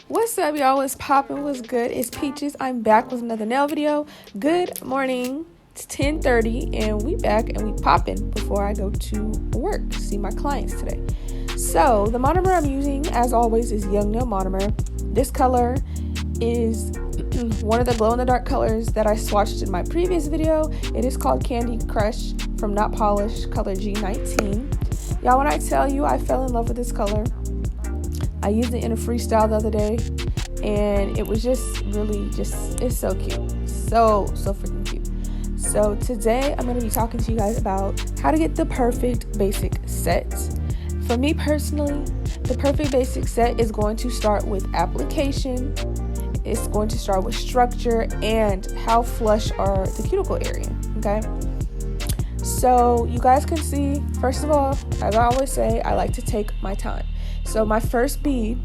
What's up, y'all? What's poppin'? What's good? It's Peaches. I'm back with another nail video. Good morning. It's 10:30 and we back and we poppin' before I go to work, see my clients today. So the monomer I'm using, as always, is Young Nail Monomer. This color is one of the glow-in-the-dark colors that I swatched in my previous video. It is called Candy Crush from Not Polished, color G19. Y'all, when I tell you I fell in love with this color, I used it in a freestyle the other day, and it was it's so cute. So freaking cute. So today I'm going to be talking to you guys about how to get the perfect basic set. For me personally, the perfect basic set is going to start with application. It's going to start with structure and how flush are the cuticle area, okay? So you guys can see, first of all, as I always say, I like to take my time. So my first bead,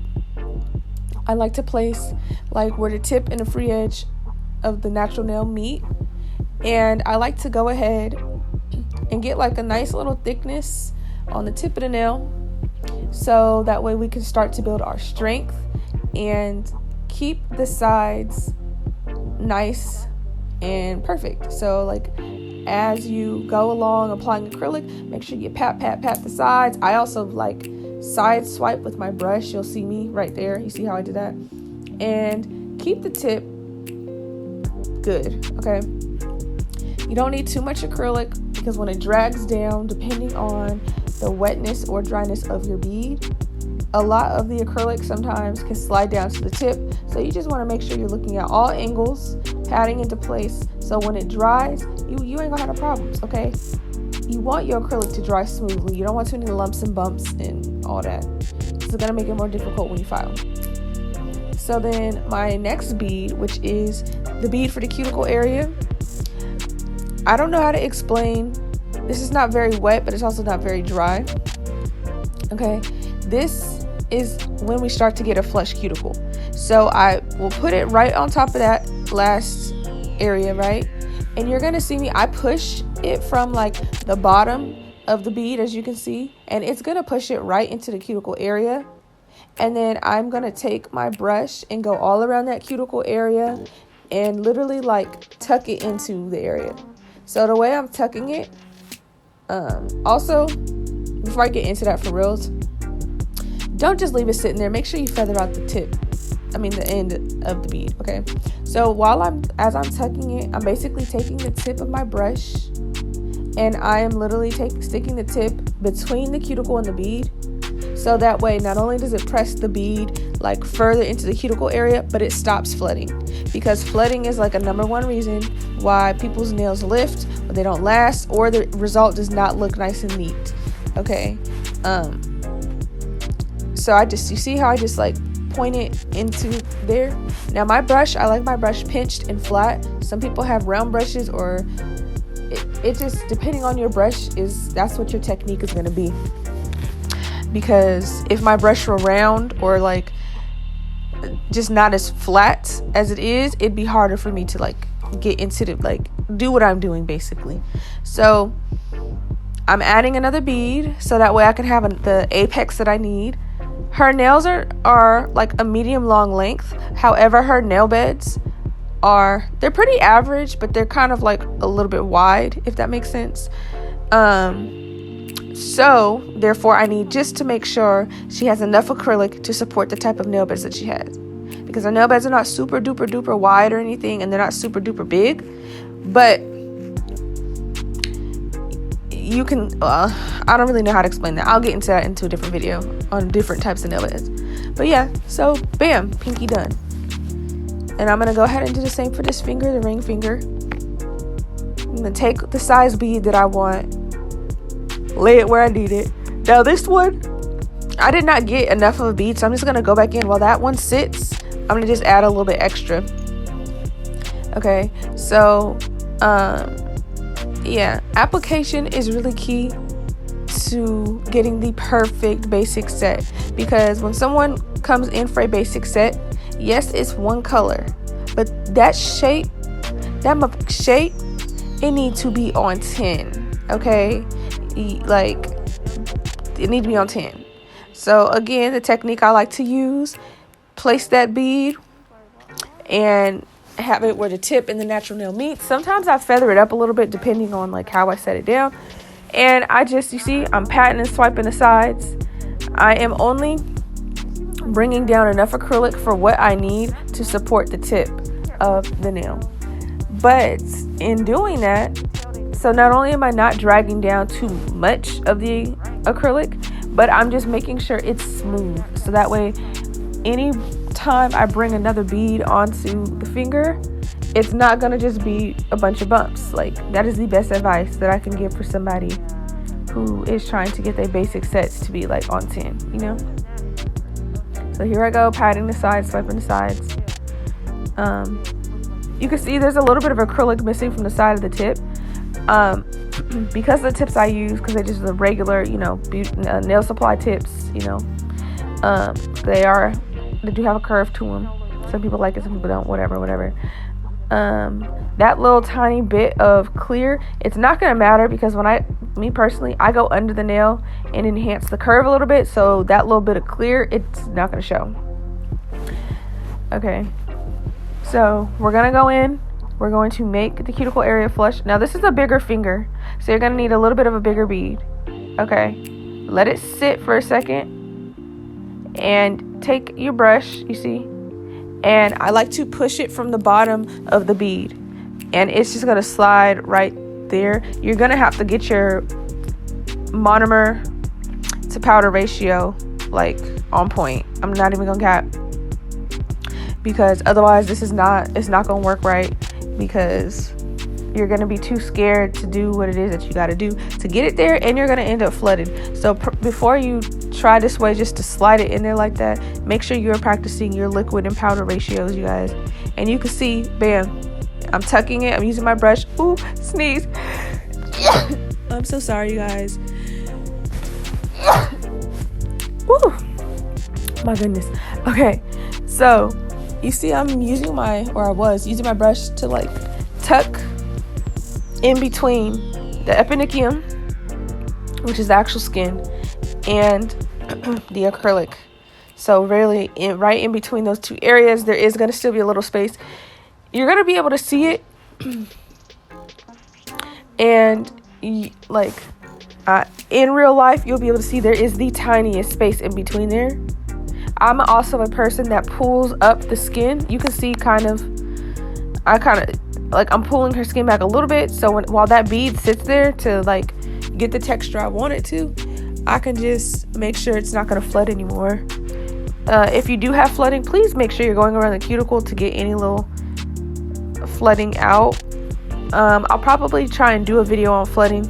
I like to place like where the tip and the free edge of the natural nail meet. And I like to go ahead and get like a nice little thickness on the tip of the nail. So that way we can start to build our strength and keep the sides nice and perfect. So like as you go along applying acrylic, make sure you pat the sides. I also like side swipe with my brush. You'll see me right there. You see how I did that? And keep the tip good, okay? You don't need too much acrylic because when it drags down, depending on the wetness or dryness of your bead, a lot of the acrylic sometimes can slide down to the tip. So you just want to make sure you're looking at all angles, patting into place, so when it dries, you ain't gonna have no problems, okay? You want your acrylic to dry smoothly. You don't want too many lumps and bumps and all that. It's gonna make it more difficult when you file. So then my next bead, which is the bead for the cuticle area, I don't know how to explain. This is not very wet, but it's also not very dry. Okay, this is when we start to get a flush cuticle. So I will put it right on top of that last area, right? And you're gonna see me, I push it from like the bottom of the bead, as you can see, and it's gonna push it right into the cuticle area. And then I'm gonna take my brush and go all around that cuticle area and literally like tuck it into the area. So the way I'm tucking it, also, before I get into that for reals, don't just leave it sitting there. Make sure you feather out the end of the bead, okay? So as I'm tucking it, I'm basically taking the tip of my brush and I am literally sticking the tip between the cuticle and the bead. So that way, not only does it press the bead like further into the cuticle area, but it stops flooding. Because flooding is like a number one reason why people's nails lift, or they don't last, or the result does not look nice and neat, okay? So you see how I just like point it into there? Now my brush, I like my brush pinched and flat. Some people have round brushes, or it just, depending on your brush, that's what your technique is going to be. Because if my brush were round or like just not as flat as it is, it'd be harder for me to like get into the, like, do what I'm doing basically. So I'm adding another bead so that way I can have the apex that I need. Her nails are like a medium long length. However, her nail beds they're pretty average, but they're kind of like a little bit wide, if that makes sense. So therefore I need, just to make sure she has enough acrylic to support the type of nail beds that she has, because her nail beds are not super duper wide or anything, and they're not super duper big, but you can I don't really know how to explain that. I'll get into that into a different video on different types of nail beds. But yeah, so bam, pinky done. And I'm gonna go ahead and do the same for this finger, the ring finger. I'm gonna take the size bead that I want, lay it where I need it. Now this one, I did not get enough of a bead, so I'm just gonna go back in while that one sits. I'm gonna just add a little bit extra. Okay, so yeah, application is really key to getting the perfect basic set, because when someone comes in for a basic set, yes, it's one color, but that shape, it needs to be on 10, okay? Like, it needs to be on 10. So again, the technique I like to use, place that bead and have it where the tip and the natural nail meet. Sometimes I feather it up a little bit depending on like how I set it down. And I just, you see, I'm patting and swiping the sides. I am only bringing down enough acrylic for what I need to support the tip of the nail. But in doing that, so not only am I not dragging down too much of the acrylic, but I'm just making sure it's smooth. So that way, any time I bring another bead onto the finger, it's not going to just be a bunch of bumps. Like, that is the best advice that I can give for somebody who is trying to get their basic sets to be like on 10, you know? So here I go, patting the sides, swiping the sides. You can see there's a little bit of acrylic missing from the side of the tip. Because the tips I use, because they're just the regular, you know, nail supply tips, you know, they do have a curve to them. Some people like it, some people don't, whatever. That little tiny bit of clear, it's not going to matter because me personally, I go under the nail and enhance the curve a little bit. So that little bit of clear, it's not going to show. Okay. So we're going to go in. We're going to make the cuticle area flush. Now this is a bigger finger, so you're going to need a little bit of a bigger bead. Okay. Let it sit for a second and take your brush, you see, and I like to push it from the bottom of the bead, and it's just going to slide right there. You're going to have to get your monomer to powder ratio like on point. I'm not even going to cap, because otherwise it's not going to work right, because you're going to be too scared to do what it is that you got to do to get it there, and you're going to end up flooded. So before you try this way just to slide it in there like that, make sure you're practicing your liquid and powder ratios, you guys. And you can see, bam, I'm tucking it. I'm using my brush. Ooh, sneeze. I'm so sorry, you guys. Ooh, my goodness. Okay, so you see I was using my brush to like tuck in between the eponychium, which is the actual skin, and the acrylic. So really, right in between those two areas, there is going to still be a little space. You're going to be able to see it, and in real life, you'll be able to see there is the tiniest space in between there. I'm also a person that pulls up the skin. You can see I'm pulling her skin back a little bit, so while that bead sits there to like get the texture I want it to, I can just make sure it's not going to flood anymore. If you do have flooding, please make sure you're going around the cuticle to get any little flooding out. I'll probably try and do a video on flooding,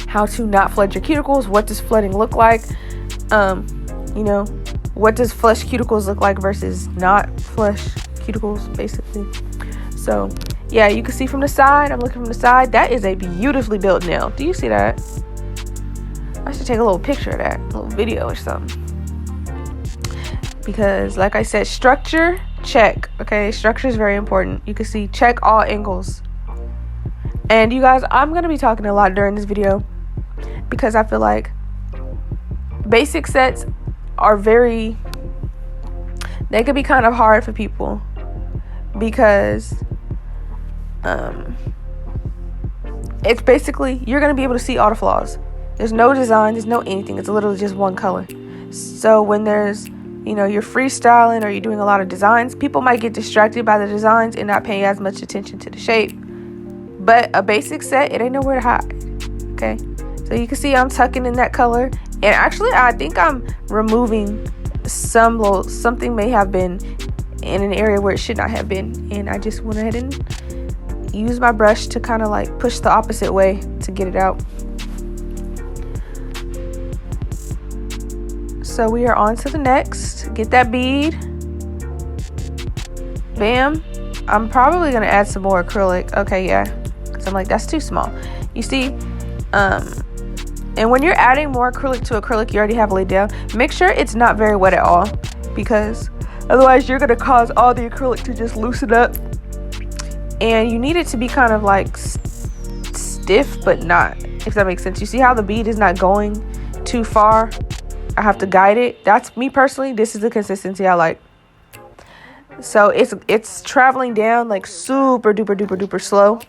how to not flood your cuticles, what does flooding look like, you know, what does flush cuticles look like versus not flush cuticles, basically. So yeah, you can see from the side, I'm looking from the side, that is a beautifully built nail. Do you see that? I should take a little picture of that, a little video or something, because like I said, structure, check. Okay, structure is very important. You can see, check all angles. And you guys, I'm going to be talking a lot during this video, because I feel like basic sets are they could be kind of hard for people, because it's basically, you're going to be able to see all the flaws. There's no design, there's no anything. It's literally just one color. So when there's, you know, you're freestyling or you're doing a lot of designs, people might get distracted by the designs and not paying as much attention to the shape. But a basic set, it ain't nowhere to hide. Okay, so you can see I'm tucking in that color, and actually I think I'm removing something may have been in an area where it should not have been, and I just went ahead and used my brush to kind of like push the opposite way to get it out. So we are on to the next. Get that bead. Bam. I'm probably going to add some more acrylic. Okay, yeah. Because I'm like, that's too small. You see, and when you're adding more acrylic to acrylic you already have laid down, make sure it's not very wet at all, because otherwise you're going to cause all the acrylic to just loosen up. And you need it to be kind of like stiff, but not, if that makes sense. You see how the bead is not going too far I have to guide it. That's me personally. This is the consistency I like. So it's traveling down like super duper duper duper slow.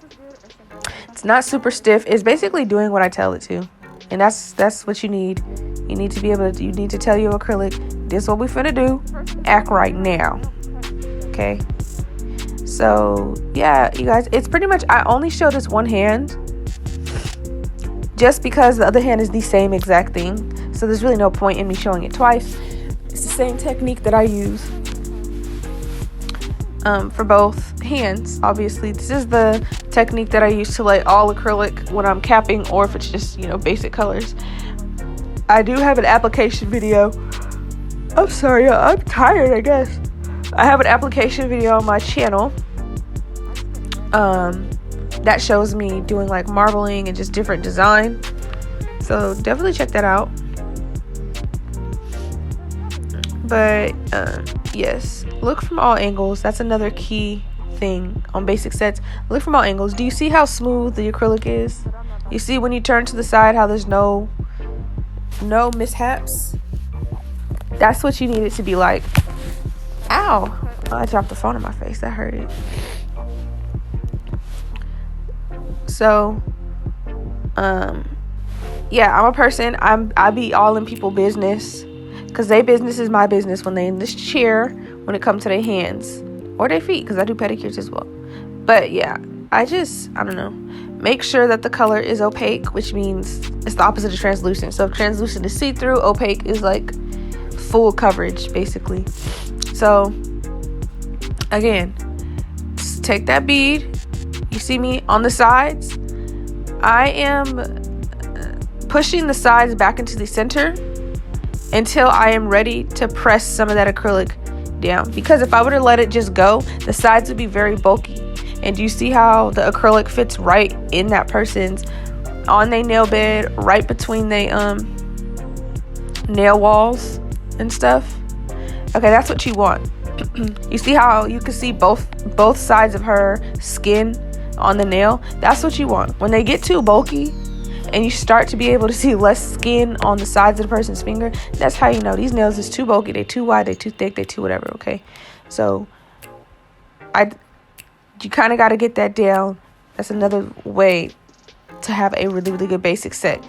It's not super stiff. It's basically doing what I tell it to. And that's what you need. You need to be able to, you need to tell your acrylic, this is what we finna do. Act right now. Okay. So yeah, you guys, it's pretty much, I only show this one hand just because the other hand is the same exact thing. So there's really no point in me showing it twice. It's the same technique that I use for both hands. Obviously, this is the technique that I use to lay all acrylic when I'm capping, or if it's just, basic colors. I do have an application video. I'm sorry, I'm tired, I guess. I have an application video on my channel that shows me doing like marbling and just different design. So definitely check that out. But yes, look from all angles. That's another key thing on basic sets. Look from all angles. Do you see how smooth the acrylic is? You see when you turn to the side how there's no mishaps? That's what you need it to be like. Ow! Oh, I dropped the phone in my face. That hurt it. So, yeah, I'm a person. I be all in people business, because their business is my business when they in this chair, when it comes to their hands or their feet, because I do pedicures as well. But yeah, I don't know. Make sure that the color is opaque, which means it's the opposite of translucent. So if translucent is see-through, opaque is like full coverage, basically. So again, just take that bead. You see me on the sides. I am pushing the sides back into the center until I am ready to press some of that acrylic down. Because if I were to let it just go, the sides would be very bulky. And do you see how the acrylic fits right in that person's, on their nail bed, right between their nail walls and stuff? Okay, that's what you want. You see how you can see both sides of her skin on the nail? That's what you want. When they get too bulky and you start to be able to see less skin on the sides of the person's finger, that's how you know these nails is too bulky, they too wide, they too thick, they too whatever. Okay, so you kind of got to get that down. That's another way to have a really, really good basic set.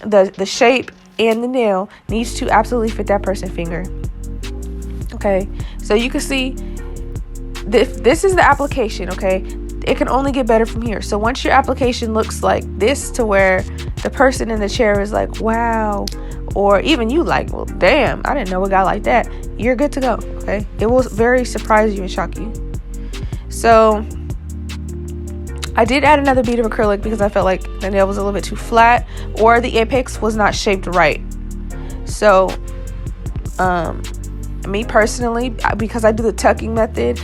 The shape and the nail needs to absolutely fit that person's finger. Okay, so you can see this is the application. Okay, it can only get better from here. So once your application looks like this, to where the person in the chair is like, wow, or even you like, well, damn, I didn't know a guy like that, you're good to go. Okay, it will very surprise you and shock you. So I did add another bead of acrylic because I felt like the nail was a little bit too flat, or the apex was not shaped right. So me personally, because I do the tucking method,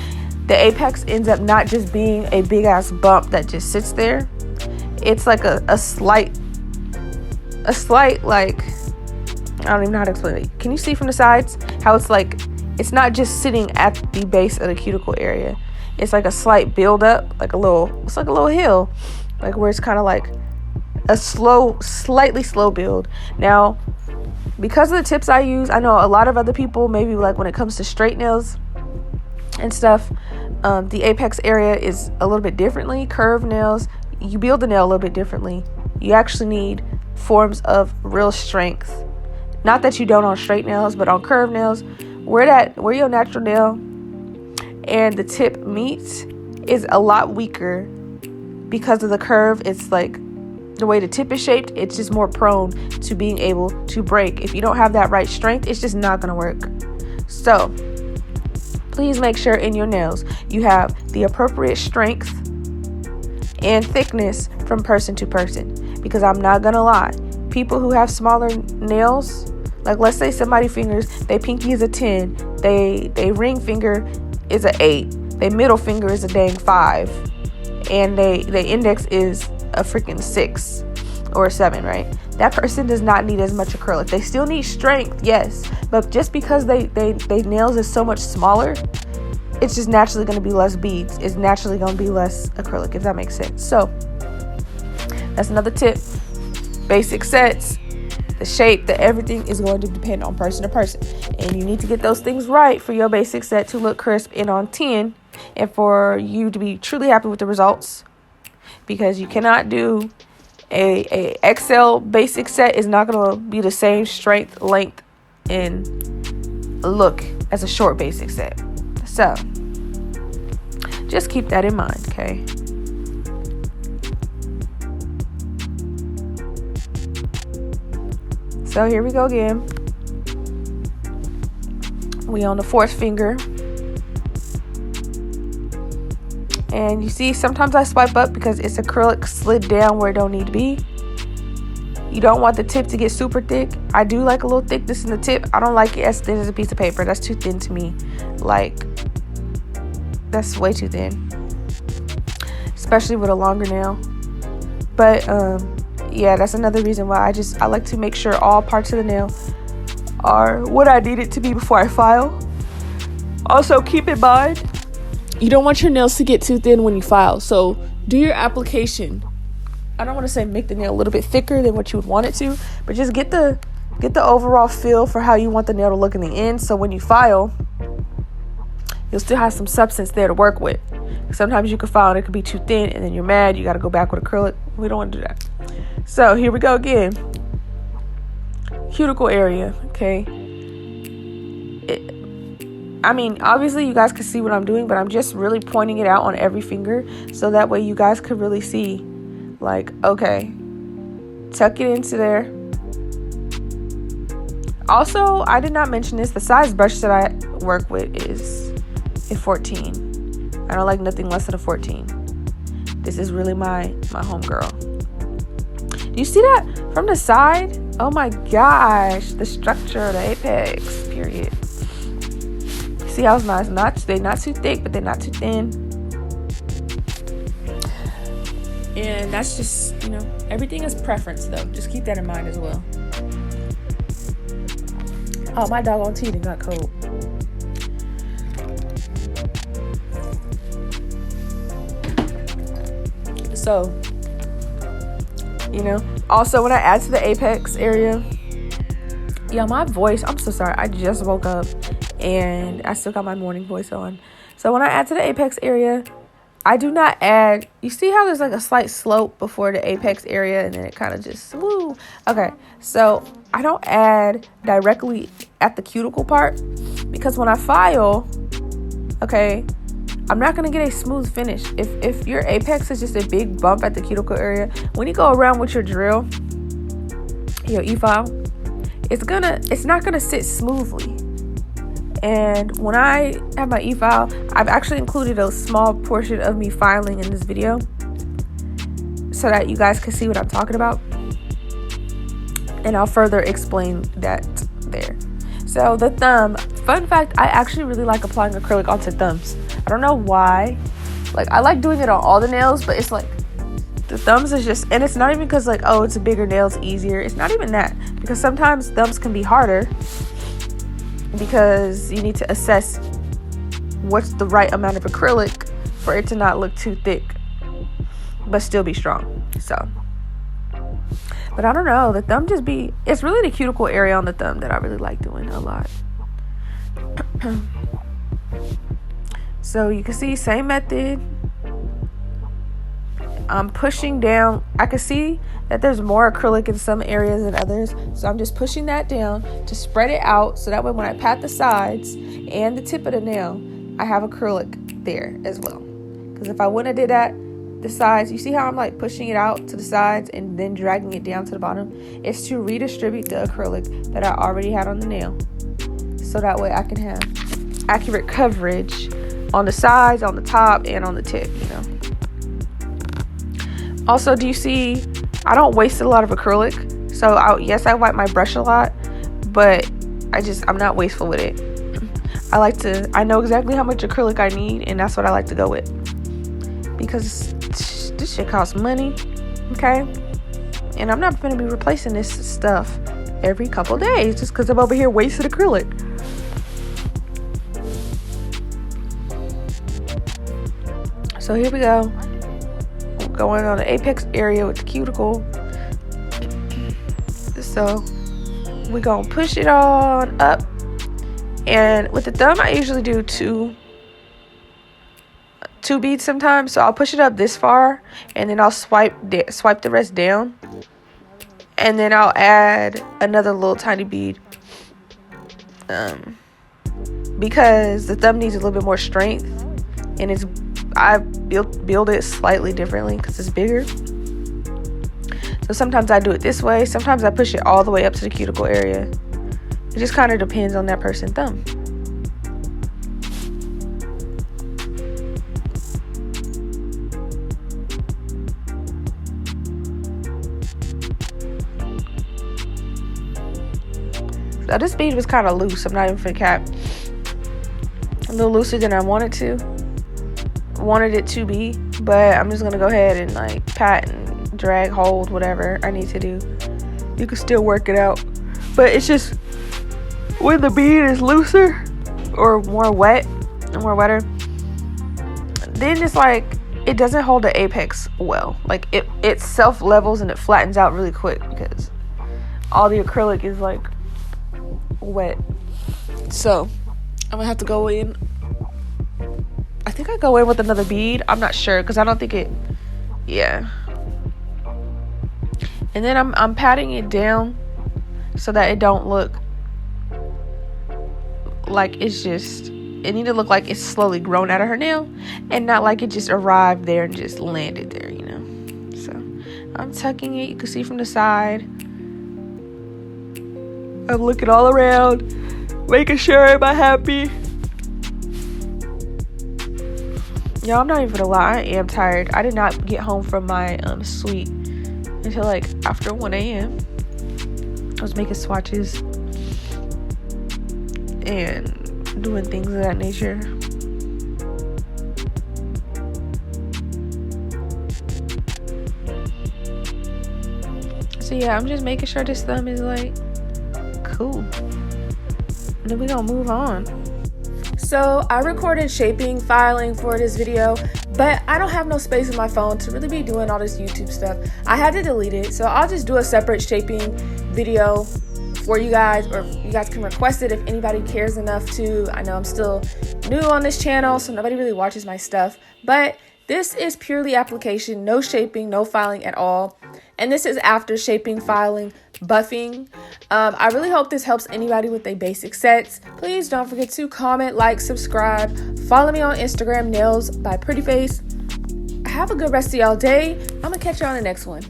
the apex ends up not just being a big ass bump that just sits there. It's like a slight like, I don't even know how to explain it. Can you see from the sides how it's like, it's not just sitting at the base of the cuticle area. It's like a slight build up, it's like a little hill, like where it's kind of like a slightly slow build. Now, because of the tips I use, I know a lot of other people, maybe like when it comes to straight nails and stuff, the apex area is a little bit differently. Curved nails, you build the nail a little bit differently. You actually need forms of real strength. Not that you don't on straight nails, but on curved nails, where your natural nail and the tip meets is a lot weaker because of the curve. It's like the way the tip is shaped, it's just more prone to being able to break. If you don't have that right strength, it's just not going to work. So please make sure in your nails you have the appropriate strength and thickness from person to person. Because I'm not going to lie, people who have smaller nails, like let's say somebody fingers, they pinky is a 10, they ring finger is a 8, their middle finger is a dang 5, and they index is a freaking 6 or a 7, right? That person does not need as much acrylic. They still need strength, yes, but just because they nails is so much smaller, it's just naturally going to be less beads. It's naturally going to be less acrylic, if that makes sense. So that's another tip. Basic sets, the shape, the everything is going to depend on person to person. And you need to get those things right for your basic set to look crisp and on 10, and for you to be truly happy with the results. Because you cannot do a XL basic set is not going to be the same strength, length, and look as a short basic set. So just keep that in mind, okay? So here we go again. We on the fourth finger. And you see, sometimes I swipe up because it's acrylic slid down where it don't need to be. You don't want the tip to get super thick. I do like a little thickness in the tip. I don't like it as thin as a piece of paper. That's too thin to me. Like, that's way too thin. Especially with a longer nail. But, yeah, that's another reason why I like to make sure all parts of the nail are what I need it to be before I file. Also, keep in mind, you don't want your nails to get too thin when you file. So do your application. I don't want to say make the nail a little bit thicker than what you would want it to, but just get the overall feel for how you want the nail to look in the end. So when you file, you'll still have some substance there to work with. Sometimes you can file and it could be too thin, and then you're mad. You got to go back with acrylic. We don't want to do that. So here we go again. Cuticle area, okay? I mean, obviously you guys can see what I'm doing, but I'm just really pointing it out on every finger so that way you guys could really see, like, okay, tuck it into there. Also, I did not mention this. The size brush that I work with is a 14. I don't like nothing less than a 14. This is really my homegirl. Do you see that from the side? Oh my gosh, the structure of the apex, period. See how it's nice? They're not too thick, but they're not too thin. And that's just, everything is preference though. Just keep that in mind as well. Oh, my doggone teeth got cold. So, also when I add to the apex area, my voice, I'm so sorry. I just woke up and I still got my morning voice on. So when I add to the apex area, I do not add, you see how there's like a slight slope before the apex area and then it kind of just, woo. Okay, so I don't add directly at the cuticle part because when I file, okay, I'm not going to get a smooth finish. If your apex is just a big bump at the cuticle area, when you go around with your drill, your e-file, it's not going to sit smoothly. And when I have my e-file, I've actually included a small portion of me filing in this video so that you guys can see what I'm talking about. And I'll further explain that there. So the thumb, fun fact, I actually really like applying acrylic onto thumbs. I don't know why. Like, I like doing it on all the nails, but it's like the thumbs is just, and it's not even because like, oh, it's a bigger nail, it's easier. It's not even that, because sometimes thumbs can be harder because you need to assess what's the right amount of acrylic for it to not look too thick but still be strong. So, but I don't know, the thumb it's really the cuticle area on the thumb that I really like doing a lot. So you can see, same method. I'm pushing down. I can see that there's more acrylic in some areas than others. So I'm just pushing that down to spread it out. So that way when I pat the sides and the tip of the nail, I have acrylic there as well. Because if I wouldn't have did that, the sides, you see how I'm like pushing it out to the sides and then dragging it down to the bottom? It's to redistribute the acrylic that I already had on the nail. So that way I can have accurate coverage on the sides, on the top, and on the tip, Also, do you see, I don't waste a lot of acrylic. So, yes, I wipe my brush a lot, but I'm not wasteful with it. I know exactly how much acrylic I need, and that's what I like to go with. Because this shit costs money, okay? And I'm not going to be replacing this stuff every couple days just because I'm over here wasting acrylic. So here we go. Going on the apex area with the cuticle. So we're gonna push it on up. And with the thumb, I usually do two beads sometimes. So I'll push it up this far, and then I'll swipe the rest down, and then I'll add another little tiny bead, because the thumb needs a little bit more strength, and I build it slightly differently because it's bigger. So sometimes I do it this way. Sometimes I push it all the way up to the cuticle area. It just kind of depends on that person's thumb. So this bead was kind of loose. I'm not even for cap. A little looser than I wanted it to be, but I'm just gonna go ahead and like pat and drag, hold, whatever I need to do. You can still work it out, but it's just when the bead is looser or more wetter, then it's like it doesn't hold the apex well. Like it self levels and it flattens out really quick because all the acrylic is like wet. So I'm gonna have to go in. I think I go in with another bead. I'm not sure because I don't think it. Yeah. And then I'm patting it down so that it don't look like it's just. It need to look like it's slowly grown out of her nail, and not like it just arrived there and just landed there. You know. So I'm tucking it. You can see from the side. I'm looking all around, making sure everybody happy. Y'all, I'm not even gonna lie, I am tired. I did not get home from my suite until like after 1 a.m. I was making swatches and doing things of that nature. So yeah, I'm just making sure this thumb is like cool. And then we're gonna move on. So I recorded shaping filing for this video, but I don't have no space in my phone to really be doing all this YouTube stuff. I had to delete it, so I'll just do a separate shaping video for you guys, or you guys can request it if anybody cares enough to. I know I'm still new on this channel, so nobody really watches my stuff, but this is purely application, no shaping, no filing at all. And this is after shaping, filing, buffing. I really hope this helps anybody with their basic sets. Please don't forget to comment, like, subscribe. Follow me on Instagram, Nails by Pretty Face. Have a good rest of y'all day. I'm gonna catch you on the next one.